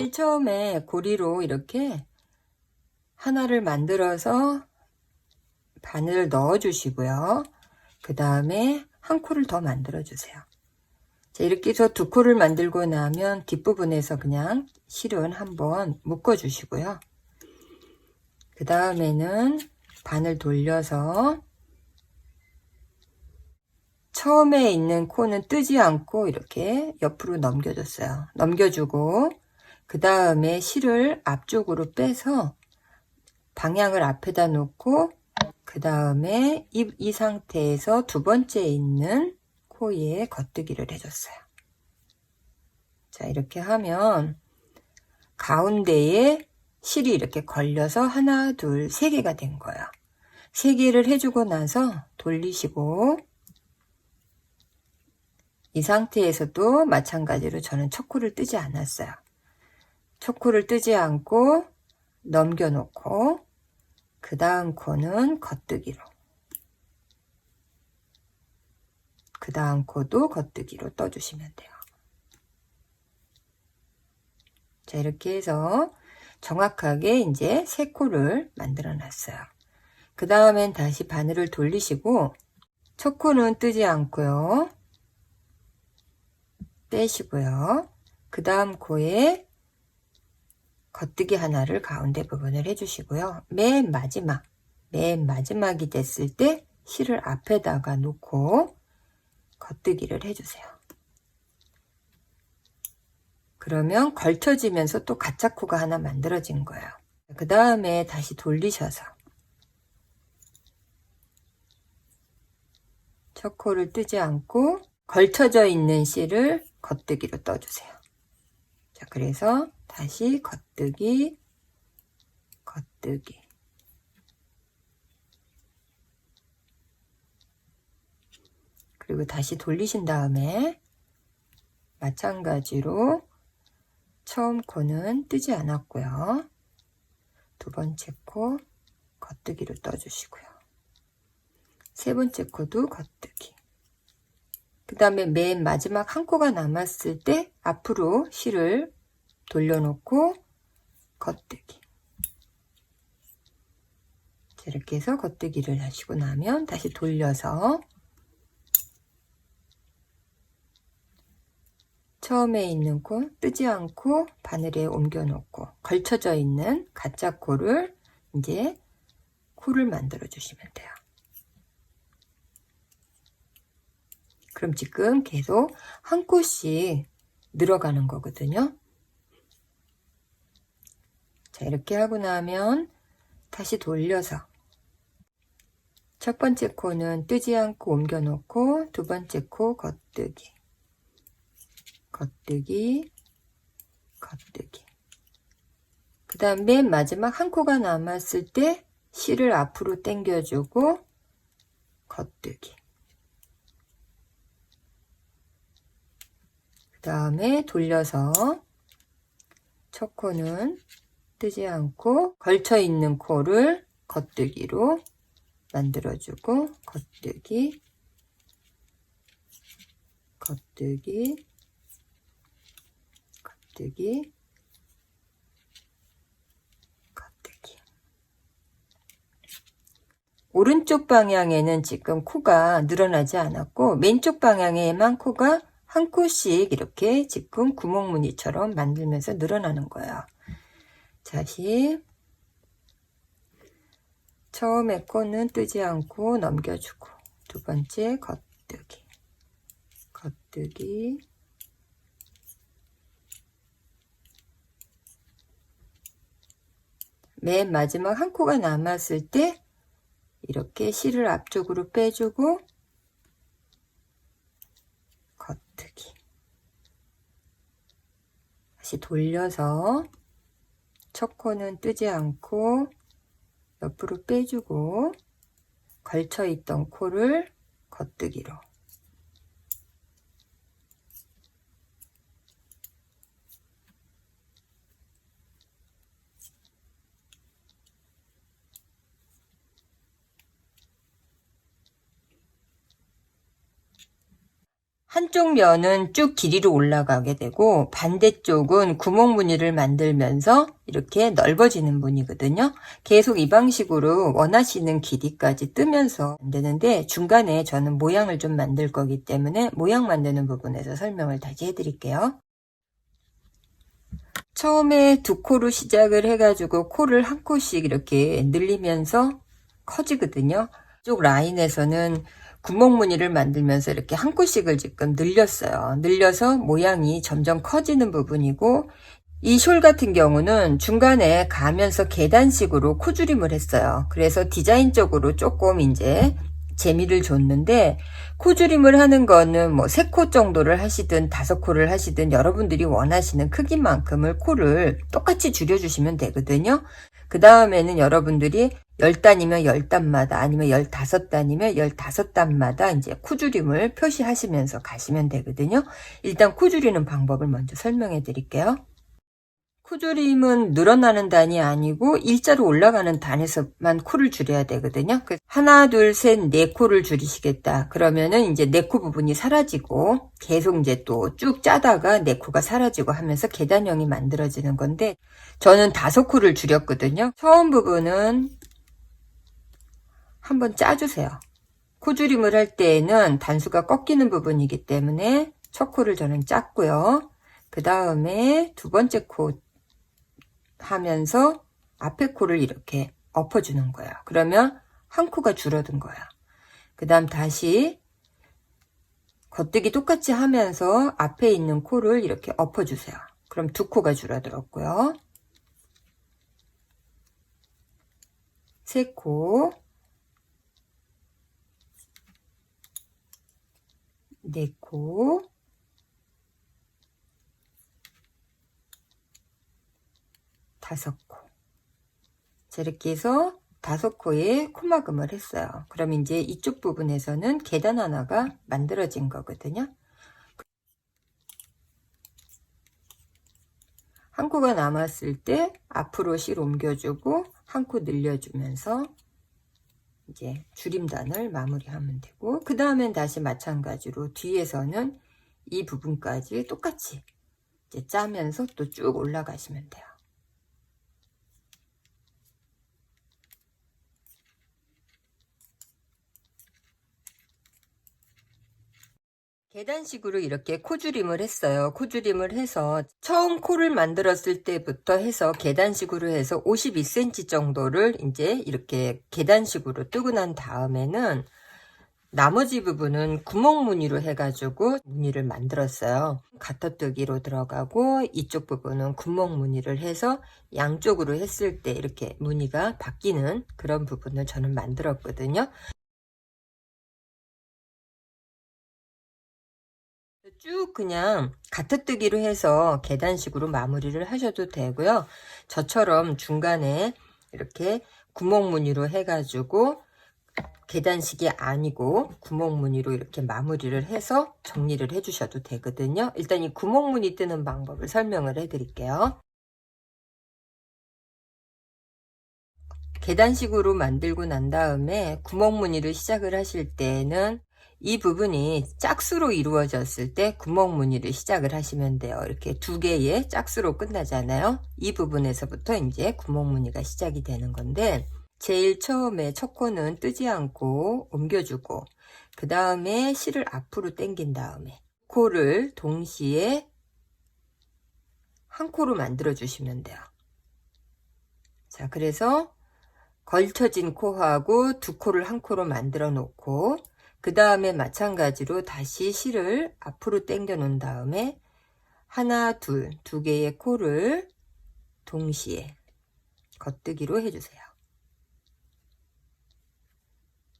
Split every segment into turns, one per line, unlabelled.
맨 처음에 고리로 이렇게 하나를 만들어서 바늘을 넣어 주시고요. 그 다음에 한 코를 더 만들어 주세요. 자, 이렇게 해서 두 코를 만들고 나면 뒷부분에서 그냥 실은 한번 묶어 주시고요. 그 다음에는 바늘 돌려서 처음에 있는 코는 뜨지 않고 이렇게 옆으로 넘겨줬어요. 넘겨주고 그 다음에 실을 앞쪽으로 빼서 방향을 앞에다 놓고 그 다음에 이 상태에서 두 번째 있는 코에 겉뜨기를 해줬어요. 자, 이렇게 하면 가운데에 실이 이렇게 걸려서 하나, 둘, 세 개가 된 거예요. 세 개를 해주고 나서 돌리시고 이 상태에서도 마찬가지로 저는 첫 코를 뜨지 않았어요. 첫 코를 뜨지 않고 넘겨놓고 그 다음 코는 겉뜨기로, 그 다음 코도 겉뜨기로 떠주시면 돼요. 자, 이렇게 해서 정확하게 이제 세 코를 만들어 놨어요. 그 다음엔 다시 바늘을 돌리시고 첫 코는 뜨지 않고요. 떼시고요. 그 다음 코에 겉뜨기 하나를 가운데 부분을 해주시고요. 맨 마지막이 됐을 때 실을 앞에다가 놓고 겉뜨기를 해주세요. 그러면 걸쳐지면서 또 가짜 코가 하나 만들어진 거예요. 그 다음에 다시 돌리셔서 첫 코를 뜨지 않고 걸쳐져 있는 실을 겉뜨기로 떠주세요. 자, 그래서 다시 겉뜨기, 겉뜨기. 그리고 다시 돌리신 다음에 마찬가지로 처음 코는 뜨지 않았고요. 두 번째 코 겉뜨기로 떠주시고요. 세 번째 코도 겉뜨기. 그 다음에 맨 마지막 한 코가 남았을 때 앞으로 실을 돌려놓고 겉뜨기. 이렇게 해서 겉뜨기를 하시고 나면 다시 돌려서 처음에 있는 코 뜨지 않고 바늘에 옮겨 놓고 걸쳐져 있는 가짜 코를 이제 코를 만들어 주시면 돼요. 그럼 지금 계속 한 코씩 늘어가는 거거든요. 자, 이렇게 하고 나면 다시 돌려서 첫 번째 코는 뜨지 않고 옮겨 놓고 두 번째 코 겉뜨기, 겉뜨기, 겉뜨기. 그 다음 맨 마지막 한 코가 남았을 때 실을 앞으로 당겨주고 겉뜨기. 그 다음에 돌려서 첫 코는 뜨지 않고 걸쳐 있는 코를 겉뜨기로 만들어주고 겉뜨기, 겉뜨기, 겉뜨기, 겉뜨기. 오른쪽 방향에는 지금 코가 늘어나지 않았고 왼쪽 방향에만 코가 한 코씩 이렇게 지금 구멍무늬처럼 만들면서 늘어나는 거예요. 다시 처음에 코는 뜨지 않고 넘겨주고 두 번째 겉뜨기, 겉뜨기, 맨 마지막 한 코가 남았을 때 이렇게 실을 앞쪽으로 빼주고 겉뜨기. 다시 돌려서 첫 코는 뜨지 않고 옆으로 빼주고 걸쳐 있던 코를 겉뜨기로. 한쪽 면은 쭉 길이로 올라가게 되고 반대쪽은 구멍 무늬를 만들면서 이렇게 넓어지는 무늬거든요. 계속 이 방식으로 원하시는 길이까지 뜨면서 만드는데 중간에 저는 모양을 좀 만들 거기 때문에 모양 만드는 부분에서 설명을 다시 해드릴게요. 처음에 두 코로 시작을 해가지고 코를 한 코씩 이렇게 늘리면서 커지거든요. 이쪽 라인에서는 구멍 무늬를 만들면서 이렇게 한 코씩을 지금 늘렸어요. 늘려서 모양이 점점 커지는 부분이고, 이 숄 같은 경우는 중간에 가면서 계단식으로 코줄임을 했어요. 그래서 디자인적으로 조금 이제 재미를 줬는데, 코줄임을 하는 거는 뭐 3코 정도를 하시든 5코를 하시든 여러분들이 원하시는 크기만큼을 코를 똑같이 줄여주시면 되거든요. 그 다음에는 여러분들이 10단이면 10단마다 아니면 15단이면 15단마다 이제 코줄임을 표시하시면서 가시면 되거든요. 일단 코 줄이는 방법을 먼저 설명해 드릴게요. 코줄임은 늘어나는 단이 아니고 일자로 올라가는 단에서만 코를 줄여야 되거든요. 하나, 둘, 셋, 네 코를 줄이시겠다. 그러면은 이제 네 코 부분이 사라지고 계속 이제 또 쭉 짜다가 네 코가 사라지고 하면서 계단형이 만들어지는 건데 저는 5코를 줄였거든요. 처음 부분은 한번 짜주세요. 코줄임을 할 때에는 단수가 꺾이는 부분이기 때문에 첫 코를 저는 짰고요. 그 다음에 두 번째 코 하면서 앞에 코를 이렇게 엎어주는 거예요. 그러면 한 코가 줄어든 거예요. 그 다음 다시 겉뜨기 똑같이 하면서 앞에 있는 코를 이렇게 엎어주세요. 그럼 두 코가 줄어들었고요. 세 코, 네 코, 다섯 코. 이렇게 해서 5코에 코막음을 했어요. 그럼 이제 이쪽 부분에서는 계단 하나가 만들어진 거거든요. 한 코가 남았을 때 앞으로 실 옮겨주고 한 코 늘려주면서 이제 줄임단을 마무리하면 되고, 그 다음엔 다시 마찬가지로 뒤에서는 이 부분까지 똑같이 이제 짜면서 또 쭉 올라가시면 돼요. 계단식으로 이렇게 코줄임을 했어요. 코줄임을 해서 처음 코를 만들었을 때부터 해서 계단식으로 해서 52cm 정도를 이제 이렇게 계단식으로 뜨고 난 다음에는 나머지 부분은 구멍 무늬로 해가지고 무늬를 만들었어요. 가터뜨기로 들어가고 이쪽 부분은 구멍 무늬를 해서 양쪽으로 했을 때 이렇게 무늬가 바뀌는 그런 부분을 저는 만들었거든요. 쭉 그냥 가터뜨기로 해서 계단식으로 마무리를 하셔도 되고요. 저처럼 중간에 이렇게 구멍 무늬로 해가지고 계단식이 아니고 구멍 무늬로 이렇게 마무리를 해서 정리를 해 주셔도 되거든요. 일단 이 구멍 무늬 뜨는 방법을 설명을 해 드릴게요. 계단식으로 만들고 난 다음에 구멍 무늬를 시작을 하실 때는 이 부분이 짝수로 이루어졌을 때 구멍 무늬를 시작을 하시면 돼요. 이렇게 두 개의 짝수로 끝나잖아요. 이 부분에서부터 이제 구멍 무늬가 시작이 되는 건데, 제일 처음에 첫 코는 뜨지 않고 옮겨주고, 그 다음에 실을 앞으로 당긴 다음에 코를 동시에 한 코로 만들어 주시면 돼요. 자, 그래서 걸쳐진 코하고 두 코를 한 코로 만들어 놓고, 그 다음에 마찬가지로 다시 실을 앞으로 당겨 놓은 다음에 하나, 둘, 두 개의 코를 동시에 겉뜨기로 해주세요.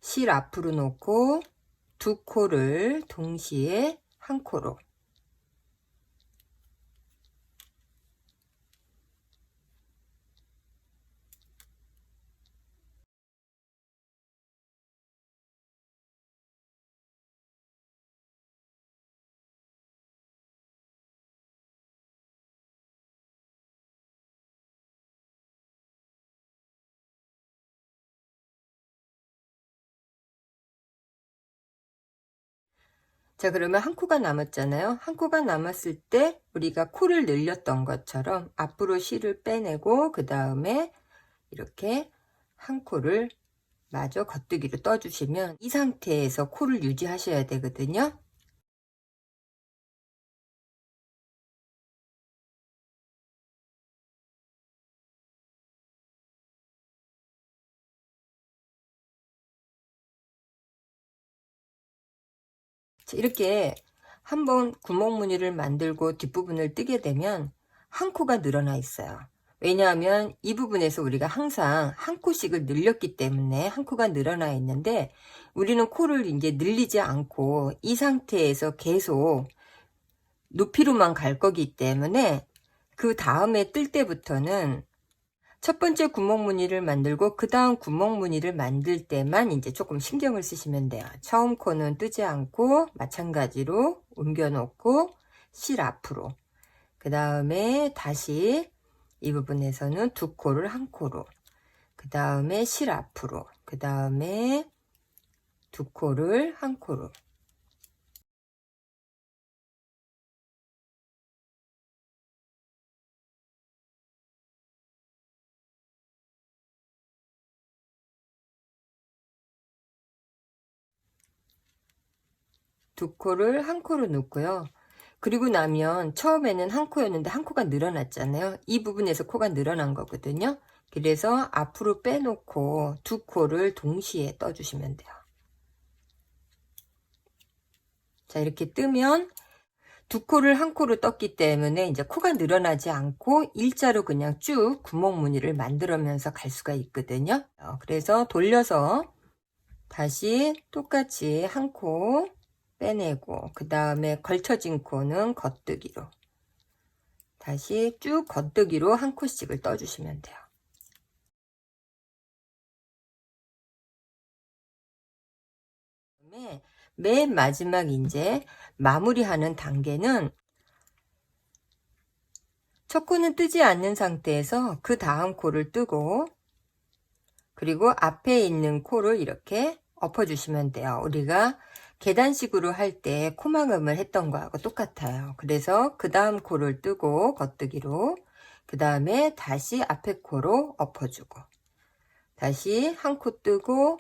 실 앞으로 놓고 두 코를 동시에 한 코로, 자, 그러면 한 코가 남았잖아요. 한 코가 남았을 때 우리가 코를 늘렸던 것처럼 앞으로 실을 빼내고 그 다음에 이렇게 한 코를 마저 겉뜨기로 떠주시면 이 상태에서 코를 유지하셔야 되거든요. 자, 이렇게 한번 구멍무늬를 만들고 뒷부분을 뜨게 되면 한 코가 늘어나 있어요. 왜냐하면 이 부분에서 우리가 항상 한 코씩을 늘렸기 때문에 한 코가 늘어나 있는데 우리는 코를 이제 늘리지 않고 이 상태에서 계속 높이로만 갈 거기 때문에 그 다음에 뜰 때부터는 첫 번째 구멍무늬를 만들고 그 다음 구멍무늬를 만들 때만 이제 조금 신경을 쓰시면 돼요. 처음 코는 뜨지 않고 마찬가지로 옮겨 놓고 실 앞으로, 그 다음에 다시 이 부분에서는 두 코를 한 코로, 그 다음에 실 앞으로, 그 다음에 두 코를 한 코로. 두 코를 한 코로 넣고요. 그리고 나면 처음에는 한 코였는데 한 코가 늘어났잖아요. 이 부분에서 코가 늘어난 거거든요. 그래서 앞으로 빼놓고 두 코를 동시에 떠주시면 돼요. 자, 이렇게 뜨면 두 코를 한 코로 떴기 때문에 이제 코가 늘어나지 않고 일자로 그냥 쭉 구멍무늬를 만들면서 갈 수가 있거든요. 그래서 돌려서 다시 똑같이 한 코 빼내고 그 다음에 걸쳐진 코는 겉뜨기로 다시 쭉 겉뜨기로 한 코씩을 떠주시면 돼요. 그다음에 맨 마지막 이제 마무리하는 단계는 첫 코는 뜨지 않는 상태에서 그 다음 코를 뜨고 그리고 앞에 있는 코를 이렇게 엎어주시면 돼요. 우리가 계단식으로 할 때 코막음을 했던 거하고 똑같아요. 그래서 그 다음 코를 뜨고 겉뜨기로 그 다음에 다시 앞에 코로 엎어주고 다시 한 코 뜨고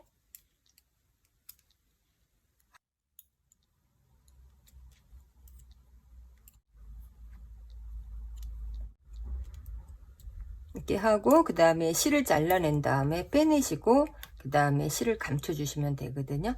이렇게 하고 그 다음에 실을 잘라낸 다음에 빼내시고 그 다음에 실을 감춰 주시면 되거든요.